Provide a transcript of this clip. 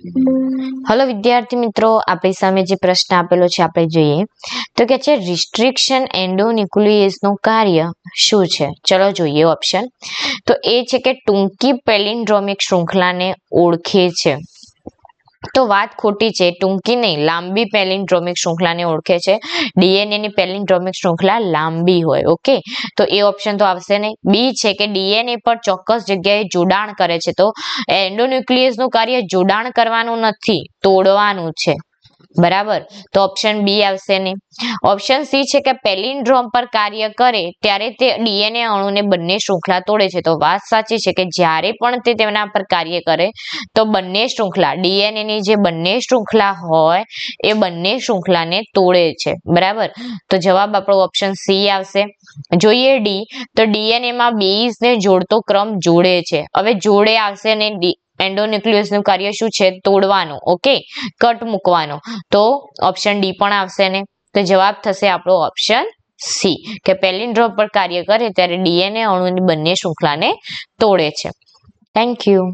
Hello विद्यार्थी मित्रों, આપણી સામે જે પ્રશ્ન આપેલો છે આપણે જોઈએ તો કે છે રિસ્ટ્રિક્શન એન્ડોન્યુક્લિયસ નું કાર્ય શું છે। ચલો જોઈએ ઓપ્શન। તો એ છે કે ટૂંકી પેલિન્ડ્રોમિક શૃંખલાને ઓળખે છે। તો વાત ખોટી છે, ટૂંકી નહીં લાંબી પેલિન્ડ્રોમિક શૃંખલાને ઓળખે છે। ડીએનએ ની પેલિન્ડ્રોમિક શૃંખલા લાંબી હોય, ઓકે, તો એ ઓપ્શન તો આવશે નહીં। બી છે કે ડીએનએ પર ચોક્કસ જગ્યાએ જોડાણ કરે છે। તો એન્ડોન્યુક્લિયસ નું કાર્ય જોડાણ કરવાનું નથી, તોડવાનું છે, બરાબર, તો ઓપ્શન બી આવશે નહીં। ઓપ્શન સી છે કે પેલિન્ડ્રોમ પર કાર્ય કરે ત્યારે તે ડીએનએ અણુને બંને શૃંખલા તોડે છે। તો વાત સાચી છે કે જ્યારે પણ તે તેના પર કાર્ય કરે તો બંને શૃંખલા ડીએનએ ની જે બંને શૃંખલા હોય એ બંને શૃંખલાને તોડે છે, બરાબર, તો જવાબ આપણો ઓપ્શન સી આવશે। જોઈએ ડી, તો ડીએનએ માં બેઝ ને જોડતો ક્રમ જોડે છે। હવે જોડે આવશે ને એન્ડોન્યુક્લિયસ નું કાર્ય શું છે? તોડવાનું, ઓકે, કટ મૂકવાનો, તો ઓપ્શન ડી પણ આવશે ને, તો જવાબ થશે આપણો ઓપ્શન સી કે પેલિન્ડ્રોમ પર કાર્ય કરે ત્યારે ડીએનએ અણુની બંને શૃંખલાને તોડે છે। Thank you.